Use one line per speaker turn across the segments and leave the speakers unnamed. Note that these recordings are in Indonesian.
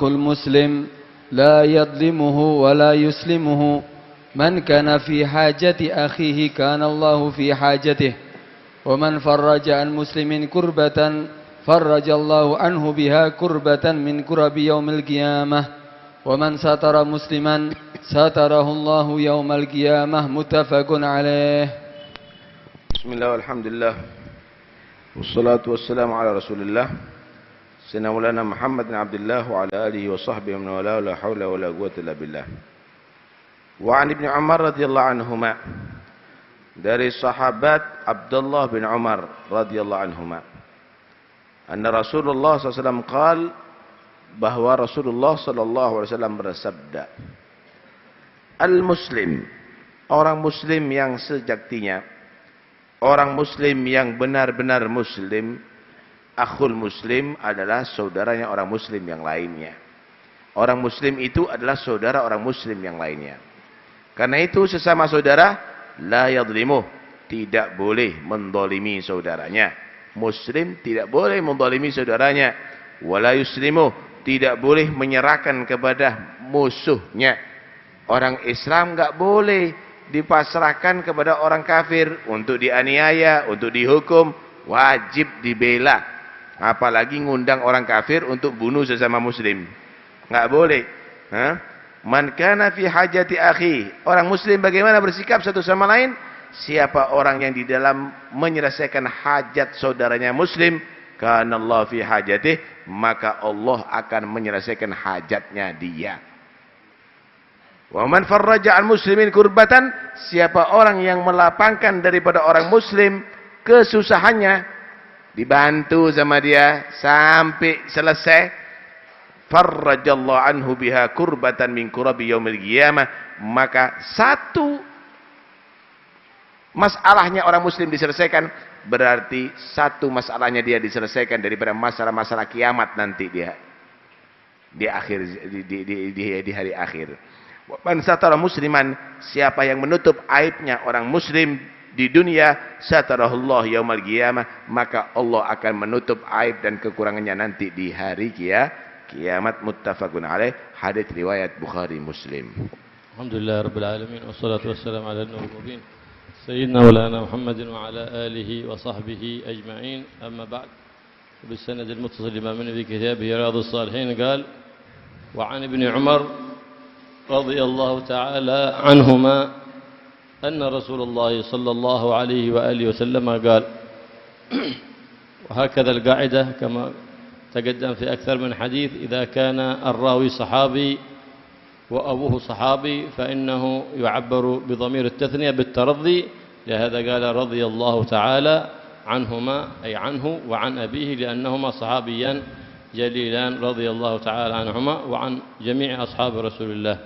المسلم لا يظلمه ولا يسلمه من كان في حاجة أخيه كان الله في حاجته ومن فرج عن مسلم كربة فرج الله عنه بها كربة من كرب يوم القيامة ومن ستر مسلما ستره الله يوم القيامة متفق عليه.
بسم الله والحمد لله والصلاة والسلام على رسول الله سيدنا مولانا محمد بن عبد الله وعلى آله وصحبه ومن والاه لا حول ولا قوة إلا بالله. وعن ابن عمر radhiyallahu anhuma, dari sahabat Abdullah bin Umar radhiyallahu anhuma, anna Rasulullah SAW qal, bahwa Rasulullah SAW bersabda, al-muslim, orang muslim yang sejatinya, orang muslim yang benar-benar muslim, akhul muslim adalah saudaranya orang muslim yang lainnya. Orang muslim itu adalah saudara orang muslim yang lainnya. Karena itu sesama saudara, la yadlimuh, tidak boleh mendolimi saudaranya. Muslim tidak boleh mendolimi saudaranya. Wala yuslimuh, tidak boleh menyerahkan kepada musuhnya. Orang Islam enggak boleh dipasrahkan kepada orang kafir untuk dianiaya, untuk dihukum, wajib dibela. Apalagi ngundang orang kafir untuk bunuh sesama muslim, enggak boleh. Man kana fi hajati akhi, orang muslim bagaimana bersikap satu sama lain? Siapa orang yang di dalam menyelesaikan hajat saudaranya muslim, kana Allah fi hajatih, maka Allah akan menyelesaikan hajatnya dia. Wa man farraja al muslimin kurbatan, siapa orang yang melapangkan daripada orang muslim kesusahannya, dibantu sama dia sampai selesai, farrajallahu anhu biha kurbatan min kurabi yaumil qiyamah, maka satu masalahnya orang muslim diselesaikan, berarti satu masalahnya dia diselesaikan daripada masalah-masalah kiamat nanti dia di akhir di hari akhir. Man satara musliman, siapa yang menutup aibnya orang muslim di dunia, satarahullah yaumal qiyamah, maka Allah akan menutup aib dan kekurangannya nanti di hari kiamat. Muttafaqun alaih, hadits riwayat Bukhari Muslim.
Alhamdulillah rabbil alamin, wassalatu wassalamu ala nuril mubin sayyidina maulana Muhammadin wa ala alihi wa sahbihi ajma'in. Amma ba'd, بالسند المتصل لما من في كتابه رياض الصالحين قال: وعن ابن عمر رضي الله تعالى عنهما أن رسول الله صلى الله عليه وآله وسلم قال، وهكذا القاعدة كما تقدم في أكثر من حديث، إذا كان الراوي صحابي وأبوه صحابي فإنه يعبر بضمير التثنية بالترضي، لهذا قال رضي الله تعالى عنهما، أي عنه وعن أبيه، لأنهما صحابيان جليلان رضي الله تعالى عنهما وعن جميع أصحاب رسول الله.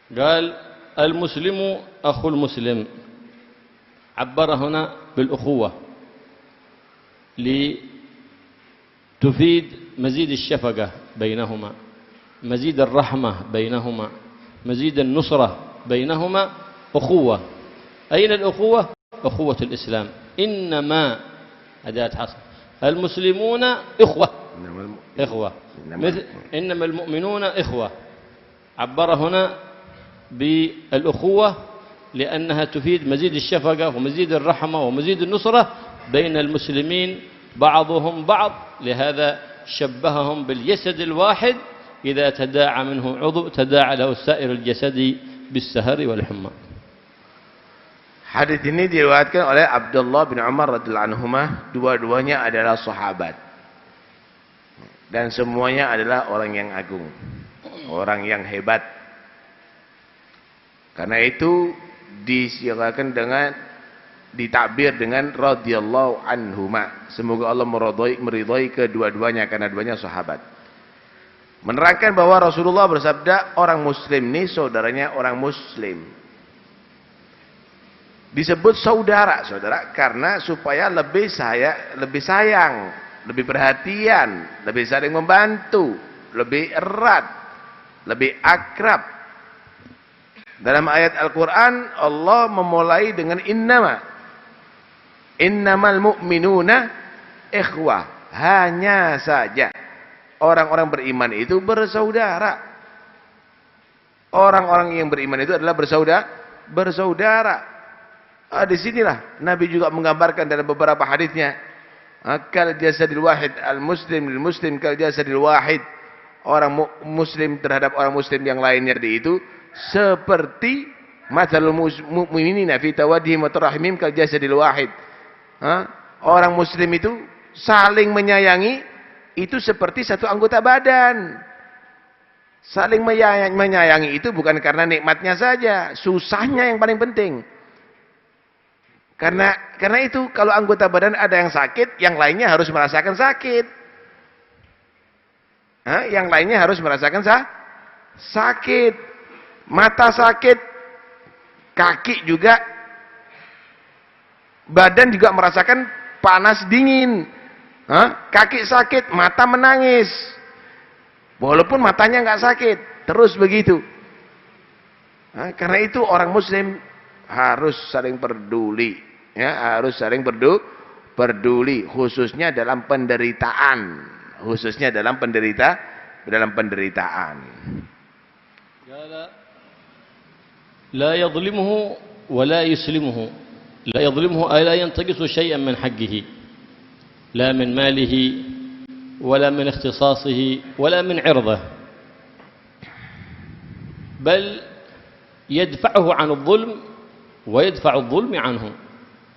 قال: المسلم أخو المسلم، عبر هنا بالأخوة لتفيد مزيد الشفقة بينهما، مزيد الرحمة بينهما، مزيد النصرة بينهما. أخوة، أين الأخوة؟ أخوة الإسلام، إنما أداة حصر، المسلمون إخوة، إخوة مثل إنما المؤمنون إخوة. عبر هنا بالأخوة لأنها تفيد مزيد الشفقة ومزيد الرحمة ومزيد النصرة بين المسلمين بعضهم بعض، لهذا شبههم بالجسد الواحد، إذا تداعى منه عضو تداعى له سائر الجسد بالسهر والحمى.
Hadis ini diriwayatkan oleh Abdullah bin Umar radhiyallahu anhuma, dua-duanya adalah sahabat dan semuanya adalah orang yang agung, orang yang hebat. Karena itu disilakan dengan ditakbir dengan radhiyallahu anhuma. Semoga Allah meridhai kedua-duanya karena duanya sahabat. Menerangkan bahwa Rasulullah bersabda, orang muslim ini saudaranya orang muslim. Disebut saudara karena supaya lebih sayang, lebih perhatian, lebih saling membantu, lebih erat, lebih akrab. Dalam ayat Al-Quran Allah memulai dengan innamal mu'minuna ikhwah, hanya saja Orang-orang beriman itu bersaudara. Orang-orang yang beriman itu adalah bersaudara. Disinilah Nabi juga menggambarkan dalam beberapa hadisnya. Kal jasadil wahid, al-muslim lil muslim kal jasadil wahid. Orang muslim terhadap orang muslim yang lainnya itu seperti mathalul mu'minina fi tawaddihim wa tarahimim kal jasadil wahid. Orang muslim itu saling menyayangi itu seperti satu anggota badan. Saling menyayangi itu bukan karena nikmatnya saja, susahnya yang paling penting. Karena itu kalau anggota badan ada yang sakit, yang lainnya harus merasakan sakit. Yang lainnya harus merasakan sakit. Mata sakit, kaki juga, badan juga merasakan panas dingin. Kaki sakit, mata menangis. Walaupun matanya nggak sakit, terus begitu. Karena itu orang muslim harus saling peduli, harus saling peduli, khususnya dalam penderitaan, penderitaan.
لا يظلمه ولا يسلمه لا يظلمه أي لا ينتقص شيئا من حقه لا من ماله ولا من اختصاصه ولا من عرضه بل يدفعه عن الظلم ويدفع الظلم عنه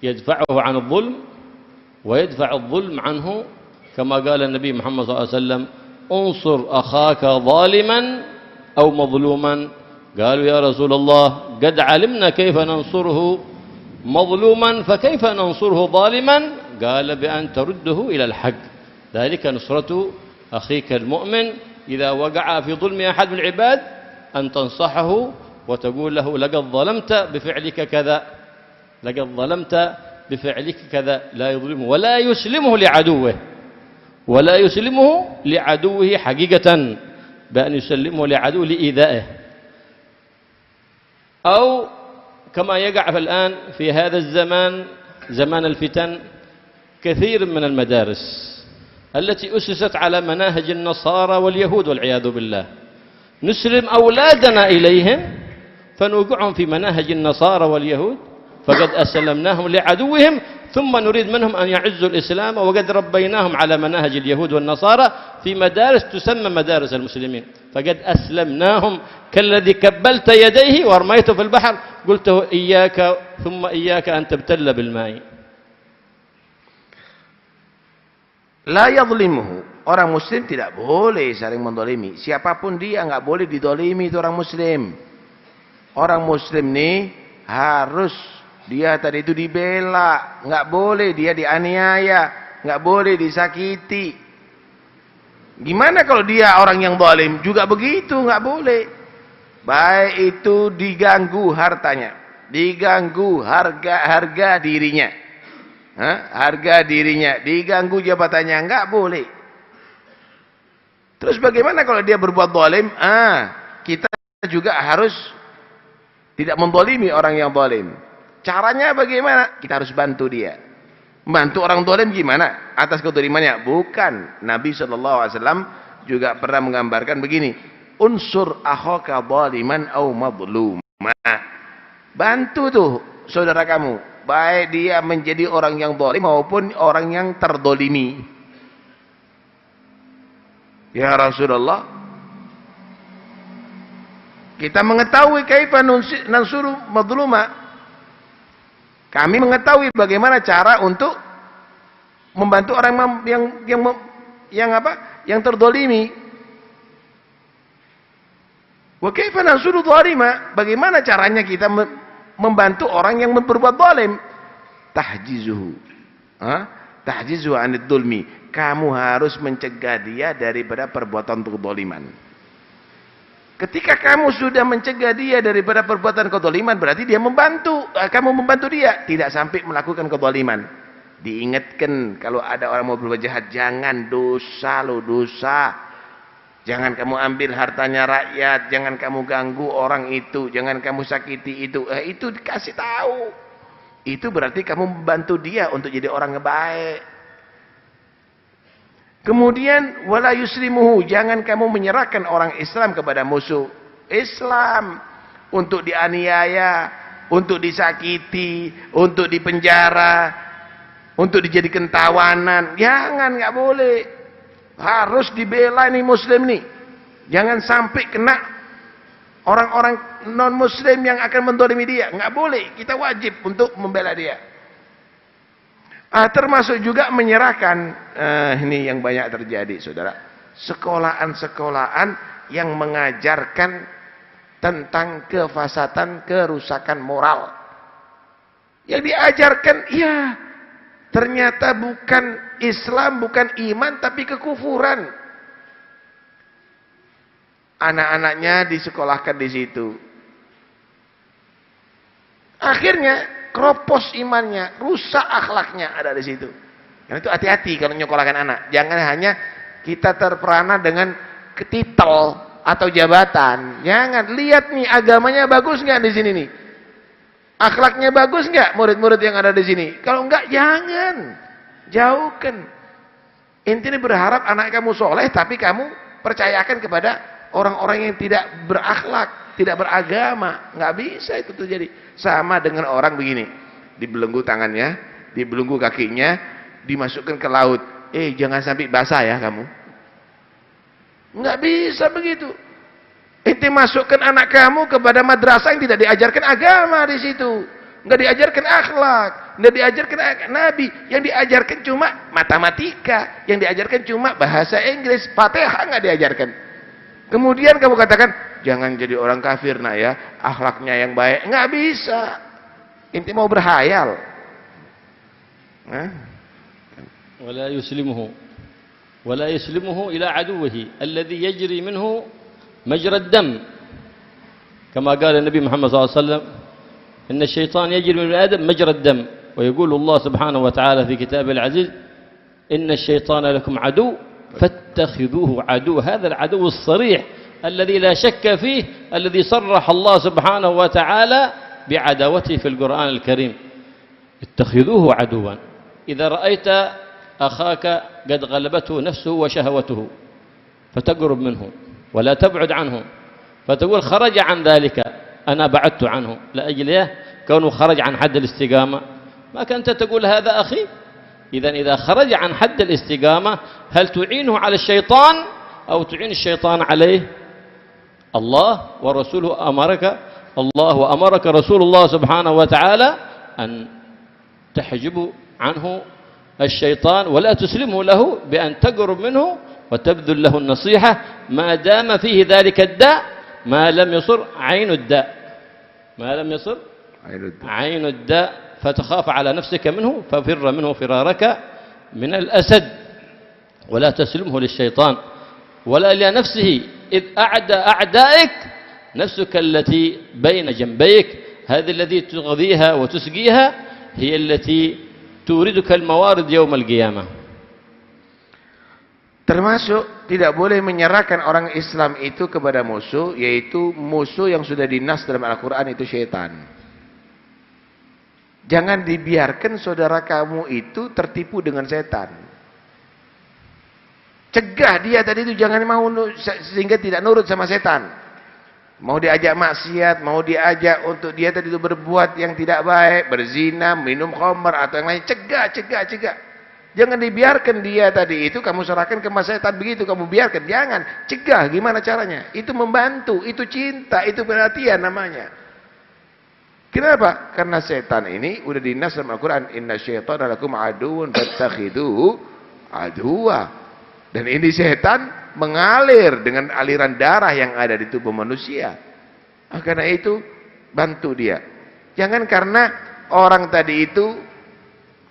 يدفعه عن الظلم ويدفع الظلم عنه كما قال النبي محمد صلى الله عليه وسلم انصر أخاك ظالما أو مظلوما قالوا يا رسول الله قد علمنا كيف ننصره مظلوما فكيف ننصره ظالما قال بأن ترده إلى الحق ذلك نصرة أخيك المؤمن إذا وقع في ظلم أحد من العباد أن تنصحه وتقول له لقد ظلمت بفعلك كذا لقد ظلمت بفعلك كذا لا يظلمه ولا يسلمه لعدوه ولا يسلمه لعدوه حقيقة بأن يسلمه لعدوه لإيذائه أو كما يقع في الآن في هذا الزمان زمان الفتن كثير من المدارس التي أسست على مناهج النصارى واليهود والعياذ بالله نسلم أولادنا إليهم فنوقعهم في مناهج النصارى واليهود فقد أسلمناهم لعدوهم ثم نريد منهم أن يعزوا الإسلام وقد ربيناهم على مناهج اليهود والنصارى في مدارس تسمى مدارس المسلمين فقد أسلمناهم كالذي كبلت يديه ورميته في البحر قلت إياك ثم إياك أن تبتل بالماء
La yadhlimuhu. Orang muslim tidak boleh saling mendolimi. Siapapun dia nggak boleh didolimi itu orang muslim. Orang muslim nih harus dia tadi itu dibela, nggak boleh dia dianiaya, nggak boleh disakiti. Gimana kalau dia orang yang zalim juga begitu, nggak boleh. Baik itu diganggu hartanya, diganggu harga dirinya. Harga dirinya, diganggu jabatannya, enggak boleh. Terus bagaimana kalau dia berbuat zalim? Kita juga harus tidak mendolimi orang yang zalim. Caranya bagaimana? Kita harus bantu dia. Bantu orang zalim gimana? Atas kedolimannya? Bukan. Nabi SAW juga pernah menggambarkan begini. Unsur akhaka zaliman au madluma. Bantu tuh saudara kamu. Baik dia menjadi orang yang zalim maupun orang yang terdolimi. Ya Rasulullah, kita mengetahui kaifa nansuru madluma. Kami mengetahui bagaimana cara untuk membantu orang yang terdolimi. Wa kaifa nansuru zalima? Bagaimana caranya kita membantu orang yang berbuat zalim? Tahjizuhu. Tahjizuhu anid dzulmi. Kamu harus mencegah dia daripada perbuatan kezaliman. Ketika kamu sudah mencegah dia daripada perbuatan kezaliman, berarti dia membantu, kamu membantu dia tidak sampai melakukan kezaliman. Diingatkan kalau ada orang mau berbuat jahat, jangan dosa lo, dosa. Jangan kamu ambil hartanya rakyat, jangan kamu ganggu orang itu, jangan kamu sakiti itu. Itu dikasih tahu. Itu berarti kamu membantu dia untuk jadi orang yang baik. Kemudian wala yuslimuhu, jangan kamu menyerahkan orang Islam kepada musuh Islam untuk dianiaya, untuk disakiti, untuk dipenjara, untuk dijadikan tawanan. Jangan, nggak boleh. Harus dibela nih muslim nih. Jangan sampai kena orang-orang non muslim yang akan mendolimi dia. Nggak boleh. Kita wajib untuk membela dia. Termasuk juga menyerahkan, ini yang banyak terjadi saudara, sekolahan-sekolahan yang mengajarkan tentang kefasatan, kerusakan moral. Yang diajarkan, ya ternyata bukan Islam, bukan iman, tapi kekufuran. Anak-anaknya disekolahkan di situ. Akhirnya keropos imannya, rusak akhlaknya ada di situ. Karena itu hati-hati kalau nyekolahkan anak. Jangan hanya kita terperana dengan titel atau jabatan. Jangan, lihat nih agamanya bagus nggak di sini nih. Akhlaknya bagus nggak murid-murid yang ada di sini? Kalau enggak, jangan. Jauhkan. Intinya berharap anak kamu soleh, tapi kamu percayakan kepada orang-orang yang tidak berakhlak, tidak beragama. Nggak bisa itu terjadi. Sama dengan orang begini, dibelenggu tangannya, dibelenggu kakinya, dimasukkan ke laut. Jangan sampai basah ya kamu. Nggak bisa begitu. Ente masukkan anak kamu kepada madrasah yang tidak diajarkan agama di situ, nggak diajarkan akhlak, nggak diajarkan Nabi, yang diajarkan cuma matematika, yang diajarkan cuma bahasa Inggris, Fatihah nggak diajarkan. Kemudian kamu katakan, jangan jadi orang kafir nak ya, akhlaknya yang baik. Nggak bisa. Ente mau berhayal.
ولا يسلمه ولا يسلمه إلى عدوه الذي يجري منه مجرى الدم كما قال النبي محمد صلى الله عليه وسلم إن الشيطان يجري من آدم مجرى الدم ويقول الله سبحانه وتعالى في كتابه العزيز إن الشيطان لكم عدو فاتخذوه عدو. هذا العدو الصريح الذي لا شك فيه، الذي صرح الله سبحانه وتعالى بعداوته في القرآن الكريم. اتخذوه عدوا. إذا رأيت أخاك قد غلبته نفسه وشهوته فتقرب منه ولا تبعد عنه، فتقول خرج عن ذلك أنا بعدت عنه لأجله كونه خرج عن حد الاستقامة. ما كنت تقول هذا أخي. إذا خرج عن حد الاستقامة هل تعينه على الشيطان أو تعين الشيطان عليه؟ الله ورسوله أمرك، الله وأمرك رسول الله سبحانه وتعالى أن تحجب عنه الشيطان ولا تسلمه له بأن تقرب منه وتبذل له النصيحة ما دام فيه ذلك الداء، ما لم يصر عين الداء، ما لم يصر عين الداء، فتخاف على نفسك منه ففر منه فرارك من الأسد. ولا تسلمه للشيطان ولا لنفسه، إذ أعدى أعدائك نفسك التي بين جنبيك، هذه التي تغذيها وتسقيها هي التي توردك الموارد يوم القيامة.
Termasuk tidak boleh menyerahkan orang Islam itu kepada musuh, yaitu musuh yang sudah dinas dalam Al-Quran, itu syaitan. Jangan dibiarkan saudara kamu itu tertipu dengan setan. Cegah dia tadi itu, jangan mau sehingga tidak nurut sama setan. Mau diajak maksiat, mau diajak untuk dia tadi itu berbuat yang tidak baik, berzina, minum khamr atau yang lain, cegah. Jangan dibiarkan dia tadi itu kamu serahkan ke setan begitu, kamu biarkan. Jangan, cegah. Gimana caranya? Itu membantu, itu cinta, itu perhatian namanya. Kenapa? Karena setan ini udah dinas dalam Al-Quran, inna syaitana lakum aduun fattakhidhuhu aduwa. Dan ini setan mengalir dengan aliran darah yang ada di tubuh manusia. Karena itu bantu dia. Jangan karena orang tadi itu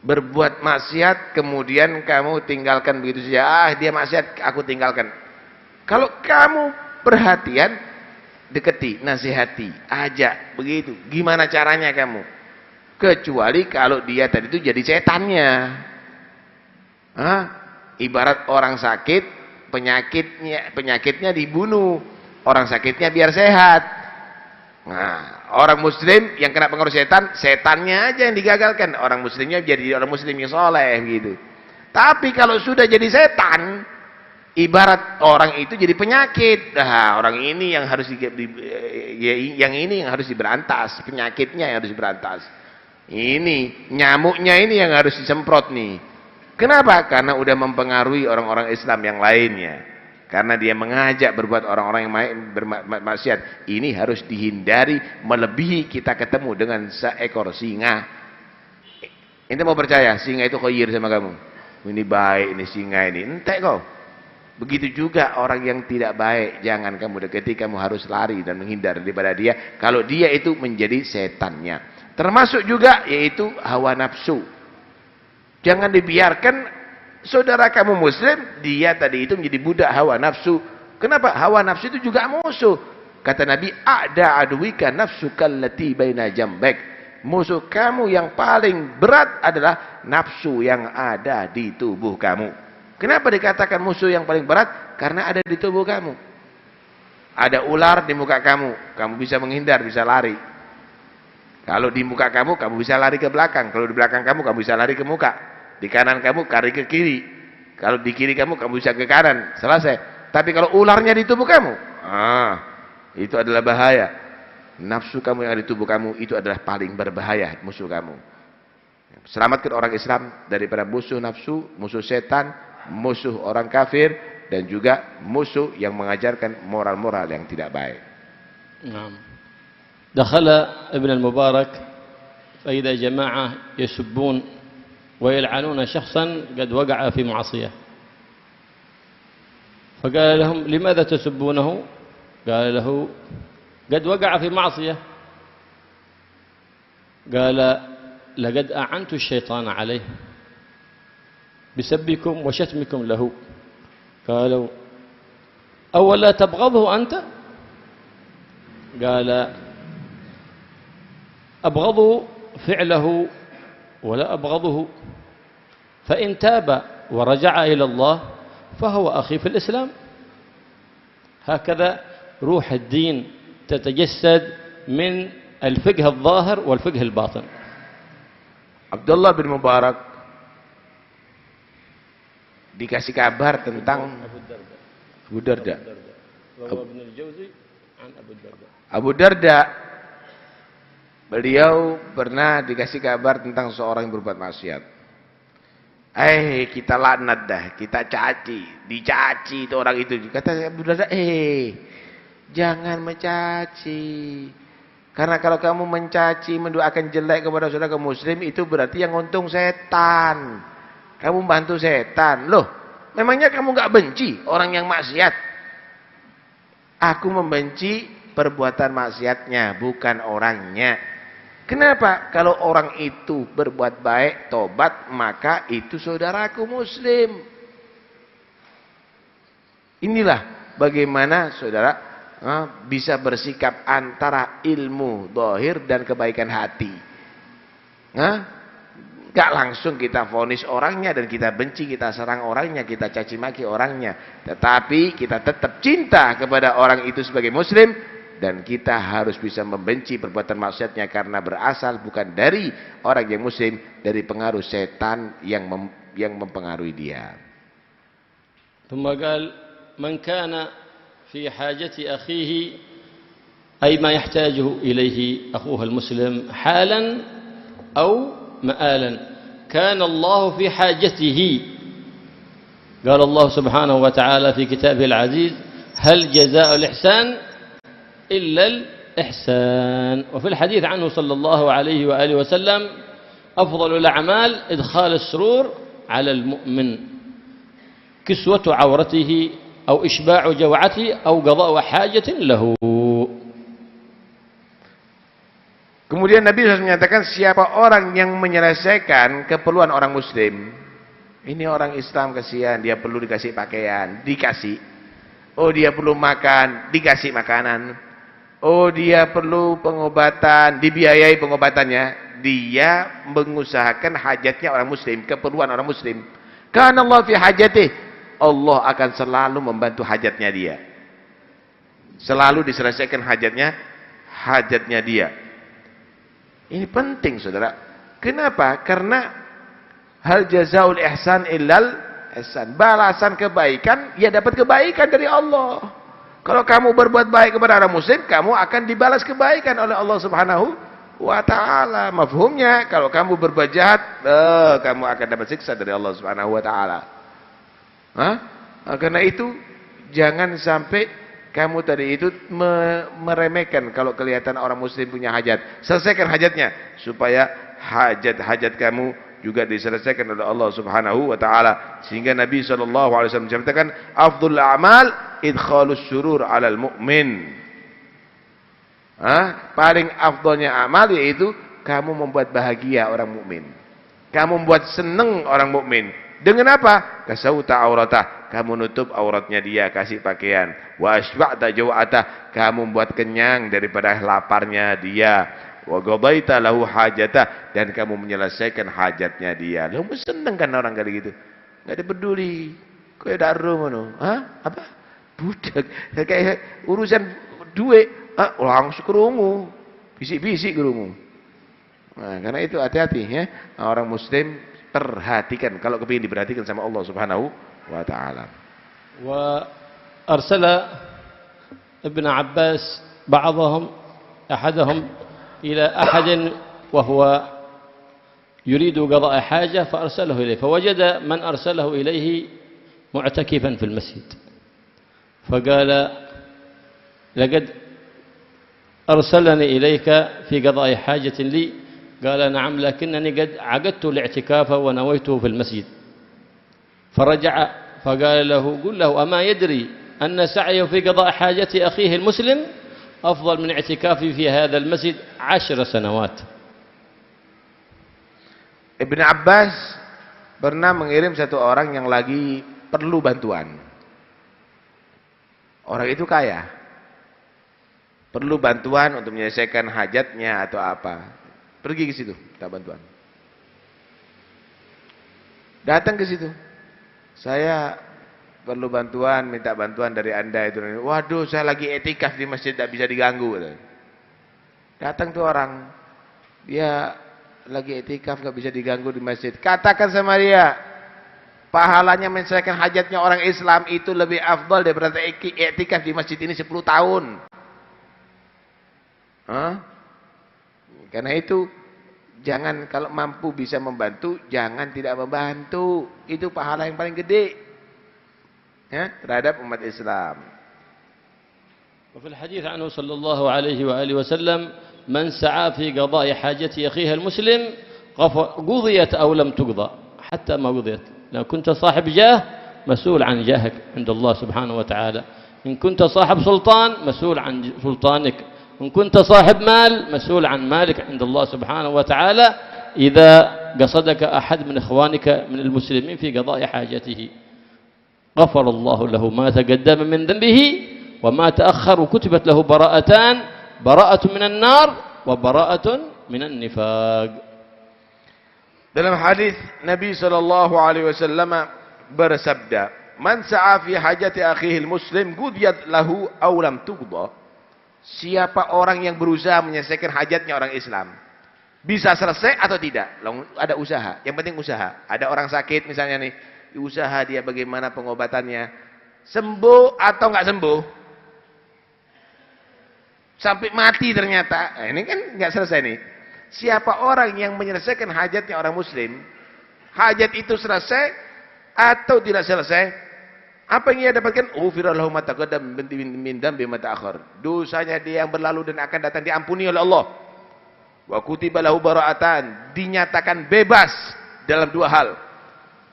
berbuat maksiat kemudian kamu tinggalkan begitu saja. Dia maksiat, aku tinggalkan. Kalau kamu perhatian, deketi, nasihati, ajak begitu. Gimana caranya kamu? Kecuali kalau dia tadi itu jadi setannya. Ibarat orang sakit, penyakitnya dibunuh, orang sakitnya biar sehat. Nah, orang muslim yang kena pengaruh setan, setannya aja yang digagalkan, orang muslimnya jadi orang muslim yang soleh gitu. Tapi kalau sudah jadi setan, ibarat orang itu jadi penyakit. Nah, orang ini yang harus yang ini yang harus diberantas, penyakitnya yang harus diberantas. Ini nyamuknya ini yang harus disemprot nih. Kenapa? Karena udah mempengaruhi orang-orang Islam yang lainnya. Karena dia mengajak berbuat orang-orang yang bermaksiat. Ini harus dihindari, melebihi kita ketemu dengan seekor singa. Ente mau percaya singa itu khair sama kamu? Ini baik, ini singa ini. Entek kau. Begitu juga orang yang tidak baik, jangan kamu dekati, kamu harus lari dan menghindar daripada dia. Kalau dia itu menjadi setannya. Termasuk juga yaitu hawa nafsu. Jangan dibiarkan saudara kamu muslim, dia tadi itu menjadi budak hawa nafsu. Kenapa? Hawa nafsu itu juga musuh. Kata Nabi, "A'da aduwika nafsukal lati baina jambek." Musuh kamu yang paling berat adalah nafsu yang ada di tubuh kamu. Kenapa dikatakan musuh yang paling berat? Karena ada di tubuh kamu. Ada ular di muka kamu, kamu bisa menghindar, bisa lari. Kalau di muka kamu, kamu bisa lari ke belakang. Kalau di belakang kamu, kamu bisa lari ke muka. Di kanan kamu, lari ke kiri. Kalau di kiri kamu, kamu bisa ke kanan. Selesai. Tapi kalau ularnya di tubuh kamu, itu adalah bahaya. Nafsu kamu yang ada di tubuh kamu, itu adalah paling berbahaya, musuh kamu. Selamatkan orang Islam daripada musuh nafsu, musuh setan, musuh orang kafir, dan juga musuh yang mengajarkan moral-moral yang tidak baik.
دخل ابن المبارك فإذا جماعة يسبون ويلعنون شخصا قد وقع في معصية فقال لهم لماذا تسبونه؟ قال له قد وقع في معصية. قال لقد أعنت الشيطان عليه بسبكم وشتمكم له. قالوا أولا تبغضه أنت؟ قال أبغض فعله ولا أبغضه، فإن تاب ورجع إلى الله فهو أخي في الإسلام. هكذا روح الدين تتجسد من الفقه الظاهر والفقه الباطن.
Abdullah bin Mubarak dikasih kabar tentang Abu Darda. Abu Darda, beliau pernah dikasih kabar tentang seorang yang berbuat maksiat. Kita laknat dah, kita caci, dicaci itu orang itu. Kata Abu Darda, jangan mencaci. Karena kalau kamu mencaci, mendoakan jelek kepada saudara muslim, itu berarti yang untung setan. Kamu bantu setan. Loh, memangnya kamu gak benci orang yang maksiat? Aku membenci perbuatan maksiatnya, bukan orangnya. Kenapa? Kalau orang itu berbuat baik, tobat, maka itu saudaraku muslim. Inilah bagaimana saudara bisa bersikap antara ilmu zahir dan kebaikan hati. Gak langsung kita vonis orangnya dan kita benci, kita serang orangnya, kita caci maki orangnya. Tetapi kita tetap cinta kepada orang itu sebagai muslim. Dan kita harus bisa membenci perbuatan maksiatnya karena berasal bukan dari orang yang muslim, dari pengaruh setan yang mempengaruhi dia.
ثم قال من كان في حاجة أخيه أي ما يحتاجه إليه أخوه المسلم حالا أو مآلا كان الله في حاجته. قال الله سبحانه وتعالى في كتابه العزيز هل جزاء الإحسان إلا الإحسان. وفي الحديث عنه صلى الله عليه وآله وسلم أفضل الأعمال إدخال السرور على المؤمن، كسوة عورته أو إشباع جوعته أو قضاء حاجة له.
Kemudian Nabi SAW menyatakan siapa orang yang menyelesaikan keperluan orang muslim. Ini orang Islam kasihan, dia perlu dikasih pakaian, dikasih. Oh dia perlu makan, dikasih makanan. Oh dia perlu pengobatan, dibiayai pengobatannya. Dia mengusahakan hajatnya orang muslim, keperluan orang muslim. Karena Allah fi hajatih, Allah akan selalu membantu hajatnya dia. Selalu diselesaikan hajatnya dia. Ini penting saudara. Kenapa? Karena Hal jazaul ihsan illal ihsan. Balasan kebaikan, ya dapat kebaikan dari Allah. Kalau kamu berbuat baik kepada orang muslim, kamu akan dibalas kebaikan oleh Allah Subhanahu wa ta'ala. Mafhumnya, kalau kamu berbuat jahat, kamu akan dapat siksa dari Allah Subhanahu wa ta'ala. Karena itu, jangan sampai kamu tadi itu meremehkan kalau kelihatan orang muslim punya hajat. Selesaikan hajatnya, supaya hajat-hajat kamu juga diselesaikan oleh Allah Subhanahu wa ta'ala. Sehingga Nabi SAW menceritakan, afdhul a'mal idkhalus surur 'alal mu'min. Paling afdolnya amal yaitu kamu membuat bahagia orang mukmin. Kamu membuat senang orang mukmin. Dengan apa? Kasauta auratah. Kamu nutup auratnya dia, kasih pakaian. Wa asba'ta jaw'atah. Kamu membuat kenyang daripada laparnya dia. Wa qadaita lahu hajatah. Dan kamu menyelesaikan hajatnya dia. Lu seneng kan orang kali gitu? Enggak ada peduli. Kayak daru ngono. Apa? Budak. Kayak urusan duit. Langsung kerungu, bisik-bisik kerungu. Nah, karena itu hati-hati ya, orang muslim perhatikan kalau kepingin diperhatikan sama Allah Subhanahu wa ta'ala.
Wa arsala Ibn Abbas ahadahum ila ahadin wa huwa yuridu qada'a haja fa arsalahu ilayhi fa wajada man arsalahu ilayhi mu'takifan fil masjid. Faqala laqad أرسلني إليك في قضاء حاجة لي قال نعم لكنني قد عقدت الاعتكاف ونويته في المسجد فرجع فقال له قل له أما يدري أن سعيه في قضاء حاجة أخيه المسلم أفضل من اعتكافي في هذا المسجد 10 سنوات.
Ibn Abbas pernah mengirim satu orang yang lagi perlu bantuan. Orang itu kaya, perlu bantuan untuk menyelesaikan hajatnya atau apa. Pergi ke situ, minta bantuan. Datang ke situ. Saya perlu bantuan, minta bantuan dari Anda itu. Waduh, saya lagi etikaf di masjid, tidak bisa diganggu. Datang tuh orang, dia lagi etikaf, nggak bisa diganggu di masjid. Katakan sama dia, pahalanya menyelesaikan hajatnya orang Islam itu lebih afdal daripada etikaf di masjid ini 10 tahun. Karena itu jangan, kalau mampu bisa membantu, jangan tidak membantu. Itu pahala yang paling gede ya, terhadap umat Islam.
وفي الحديث عنه صلى الله عليه وآله وسلم من سعى في قضاء حاجة أخيه المسلم قضيت أو لم تقضى حتى ما قضيت. لو كنت صاحب جاه مسؤول عن جاهك عند الله سبحانه وتعالى. إن كنت صاحب سلطان مسؤول عن سلطانك. إن كنت صاحب مال مسؤول عن مالك عند الله سبحانه وتعالى إذا قصدك أحد من إخوانك من المسلمين في قضاء حاجته غفر الله له ما تقدم من ذنبه وما تأخر وكتبت له براءتان براءة من النار وبراءة من النفاق.
Dalam hadis Nabi SAW bersabda, "Man sa'a fi hajati akhihi muslim qudiyat lahu aw lam tuqda." Siapa orang yang berusaha menyelesaikan hajatnya orang Islam, bisa selesai atau tidak, ada usaha. Yang penting usaha. Ada orang sakit misalnya nih, usaha dia bagaimana pengobatannya, sembuh atau nggak sembuh, sampai mati ternyata. Ini kan nggak selesai nih. Siapa orang yang menyelesaikan hajatnya orang Muslim, hajat itu selesai atau tidak selesai, apa yang ia dapatkan? Ghufira lahu ma taqaddama min dambi ma ta'akhkhar. Dosanya dia yang berlalu dan akan datang diampuni oleh Allah. Wa kutiba lahu bara'atan, dinyatakan bebas dalam 2 hal.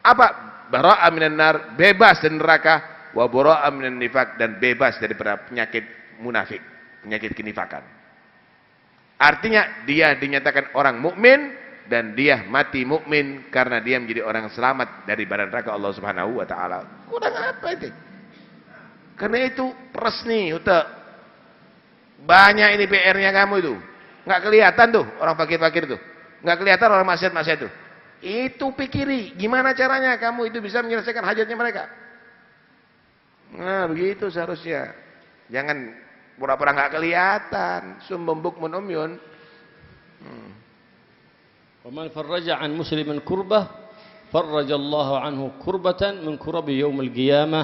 Apa? Bara'ah minan nar, bebas dari neraka, wa bara'ah minan nifaq, dan bebas daripada penyakit munafik, penyakit kenifakan. Artinya dia dinyatakan orang mukmin dan dia mati mukmin karena dia menjadi orang selamat dari bara neraka Allah Subhanahu wa taala. Kurang apa itu? Karena itu resni udah banyak ini PR-nya kamu itu. Enggak kelihatan tuh orang fakir-fakir tuh. Enggak kelihatan orang maksiat-maksiat tuh. Itu pikiri gimana caranya kamu itu bisa menyelesaikan hajatnya mereka. Nah, begitu seharusnya. Jangan pura-pura enggak kelihatan, sumbung bukmun umyun.
ومن فرج عن مسلم كربة فرج الله عنه كربة من كرب يوم القيامة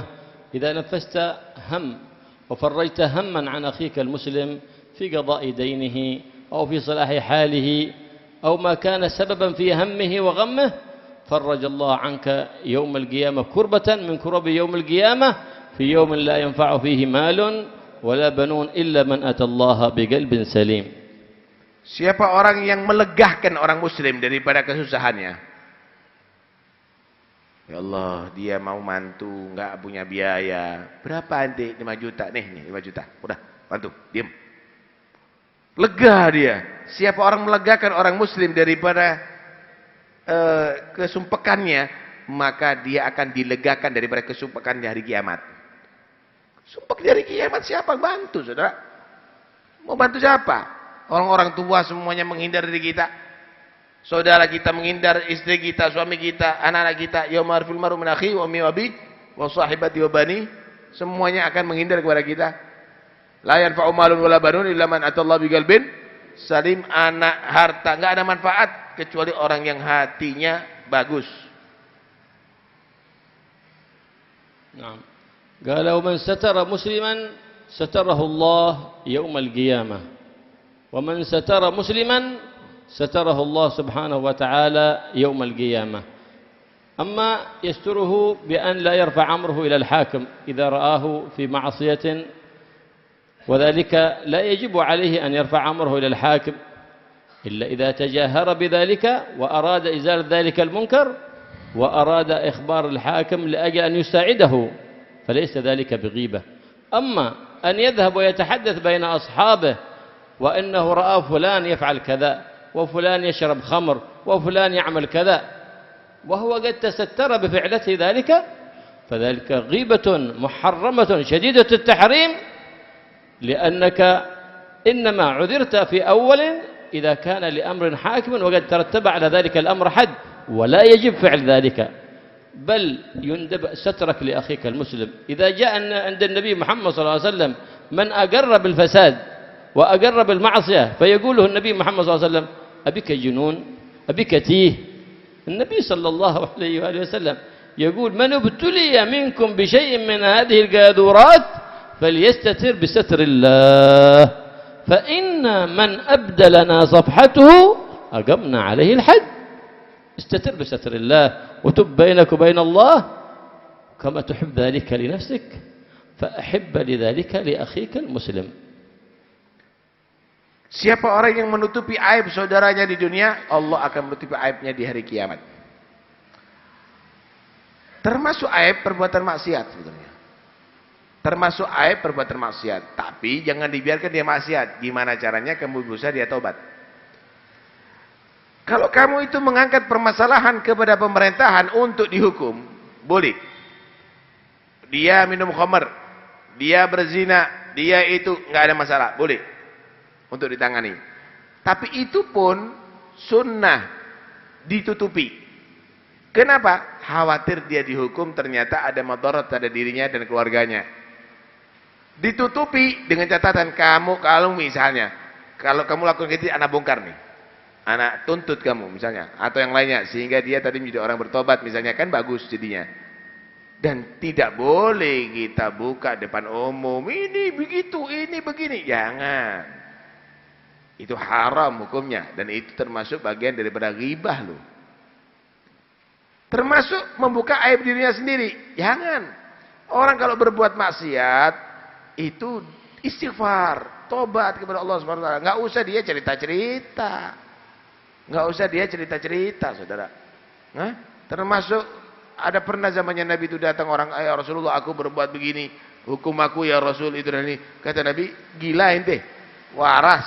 إذا نفست هم وفرجت هما عن أخيك المسلم في قضاء دينه أو في صلاح حاله أو ما كان سببا في همه وغمه، فرج الله عنك يوم القيامة كربة من كرب يوم القيامة في يوم لا ينفع فيه مال ولا بنون إلا من أتى الله بقلب سليم.
Siapa orang yang melegahkan orang muslim daripada kesusahannya? Ya Allah, dia mau mantu, enggak punya biaya. Berapa nanti? 5 juta. Nih 5 juta. Udah, bantu, diam. Lega dia. Siapa orang melegakan orang muslim daripada kesumpekannya, maka dia akan dilegakan daripada kesumpekannya hari kiamat. Sumpek di hari kiamat siapa bantu, saudara? Mau bantu siapa? Orang-orang tua semuanya menghindar dari kita. Saudara kita menghindar, istri kita, suami kita, anak-anak kita. Yauma yarful mar'u min akhihi wa ummihi wa abihi wa sahibatihi wa banihi. Semuanya akan menghindar kepada kita. La yanfa'u malun wala banun illa man atallaha biqalbin salim. Anak, harta, enggak ada manfaat kecuali orang yang hatinya bagus.
Naam. Qala man satara musliman satarahu Allah yaumal qiyamah. ومن ستر مسلما ستره الله سبحانه وتعالى يوم القيامة. أما يستره بأن لا يرفع أمره إلى الحاكم إذا رآه في معصية، وذلك لا يجب عليه أن يرفع أمره إلى الحاكم إلا إذا تجاهر بذلك وأراد إزالة ذلك المنكر وأراد إخبار الحاكم لأجل أن يساعده، فليس ذلك بغيبة. أما أن يذهب ويتحدث بين أصحابه وإنه رأى فلان يفعل كذا وفلان يشرب خمر وفلان يعمل كذا وهو قد تستر بفعلته ذلك، فذلك غيبة محرمة شديدة التحريم، لأنك إنما عذرت في أول إذا كان لأمر حاكم وقد ترتب على ذلك الأمر حد، ولا يجب فعل ذلك، بل يندب سترك لأخيك المسلم. إذا جاء عند النبي محمد صلى الله عليه وسلم من أقر بالفساد وأقر بالمعصية فيقول له النبي محمد صلى الله عليه وسلم أبك جنون أبك تيه؟ النبي صلى الله عليه وآله وسلم يقول من ابتلي منكم بشيء من هذه القاذورات فليستتر بستر الله فإن من أبدى لنا صفحته أقمنا عليه الحد. استتر بستر الله وتب بينك وبين الله كما تحب ذلك لنفسك فأحب لذلك لأخيك المسلم.
Siapa orang yang menutupi aib saudaranya di dunia, Allah akan menutupi aibnya di hari kiamat. Termasuk aib perbuatan maksiat sebetulnya. Termasuk aib perbuatan maksiat. Tapi jangan dibiarkan dia maksiat. Gimana caranya kamu berusaha dia taubat. Kalau kamu itu mengangkat permasalahan kepada pemerintahan untuk dihukum, boleh. Dia minum khamar, dia berzina, dia itu nggak ada masalah, boleh untuk ditangani. Tapi itu pun sunnah ditutupi. Kenapa? Khawatir dia dihukum ternyata ada madarat pada dirinya dan keluarganya. Ditutupi dengan catatan kalau misalnya kalau kamu lakukan itu anak bongkar nih. Anak tuntut kamu misalnya atau yang lainnya sehingga dia tadi menjadi orang bertobat misalnya, kan bagus jadinya. Dan tidak boleh kita buka depan umum ini begitu, ini begini. Jangan. Itu haram hukumnya dan itu termasuk bagian daripada ghibah loh. Termasuk membuka aib dirinya sendiri. Jangan. Orang kalau berbuat maksiat itu istighfar, tobat kepada Allah Subhanahu wa taala. Enggak usah dia cerita-cerita. Enggak usah dia cerita-cerita, Saudara. Nah, termasuk ada pernah zamannya Nabi itu datang orang, "Ya Rasulullah, aku berbuat begini. Hukum aku ya Rasul itu dan ini." Kata Nabi, "Gila ente. Waras.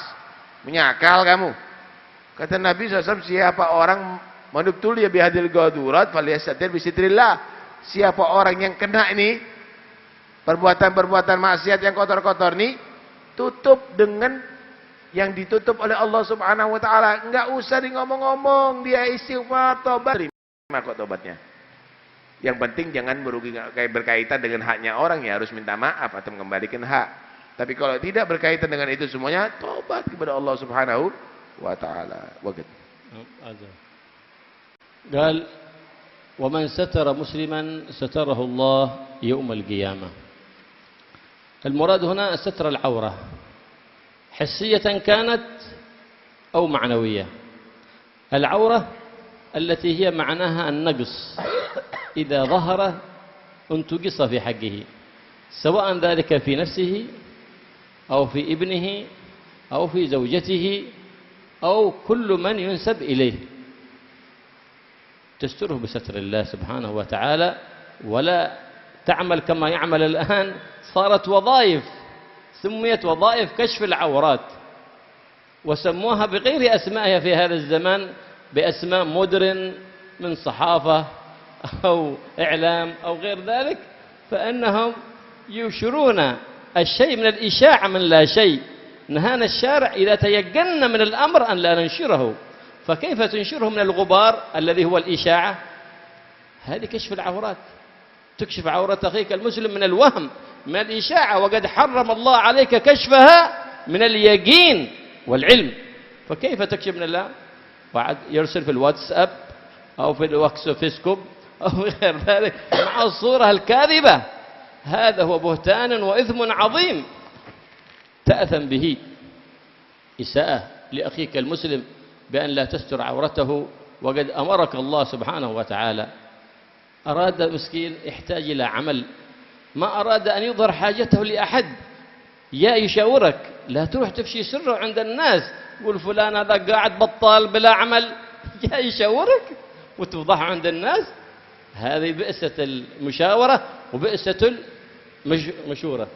Menyakal kamu." Kata Nabi SAW, siapa orang manubtul ya bihadil gadurat falyastatir bisitrillah. Siapa orang yang kena ini perbuatan-perbuatan maksiat yang kotor-kotor ini, tutup dengan yang ditutup oleh Allah Subhanahu wa taala. Enggak usah di ngomong-ngomong, dia istighfar, tobat, terima kok tobatnya. Yang penting jangan merugikan, berkaitan dengan haknya orang, ya harus minta maaf atau mengembalikan hak. Tapi kalau tidak berkaitan dengan itu semuanya, tobat kepada Allah Subhanahu wa taala. Waqt.
قال ومن ستر مسلما ستره الله يوم القيامة. المراد هنا ستر العورة حسية كانت أو معنوية. العورة التي هي معناها النقص إذا ظهر انتقص في حقه، سواء ذلك في نفسه أو في ابنه أو في زوجته أو كل من ينسب إليه، تستره بستر الله سبحانه وتعالى، ولا تعمل كما يعمل الآن. صارت وظائف، سميت وظائف كشف العورات، وسموها بغير أسمائها في هذا الزمان، بأسماء مودرن من صحافة أو إعلام أو غير ذلك، فإنهم ينشرون الشيء من الإشاعة من لا شيء. نهانا الشارع إذا تيقنا من الأمر أن لا ننشره، فكيف تنشره من الغبار الذي هو الإشاعة؟ هذه كشف العورات، تكشف عورة أخيك المسلم من الوهم، من الإشاعة، وقد حرم الله عليك كشفها من اليقين والعلم، فكيف تكشف من الله؟ وعد يرسل في الواتساب أو في الفيسبوك أو غير ذلك مع الصورة الكاذبة، هذا هو بهتان وإثم عظيم تأثم به. إساءة لأخيك المسلم بأن لا تستر عورته، وقد أمرك الله سبحانه وتعالى. أراد مسكين يحتاج إلى عمل، ما أراد أن يظهر حاجته لأحد، يا يشاورك لا تروح تفشي سره عند الناس، يقول فلان هذا قاعد بطال بلا عمل، يا يشاورك وتفضحه عند الناس. هذه بئسة المشاورة وبئسة المشورة.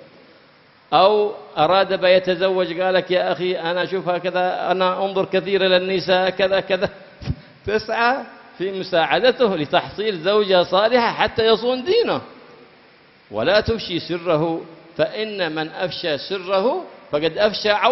أو أراد بيتزوج، قالك يا أخي أنا أشوفها كذا، أنا أنظر كثير إلى النساء كذا كذا، تسعى في مساعدته لتحصيل زوجة صالحة حتى يصون دينه، ولا تفشي سره، فإن من أفشى سره فقد أفشى عورته.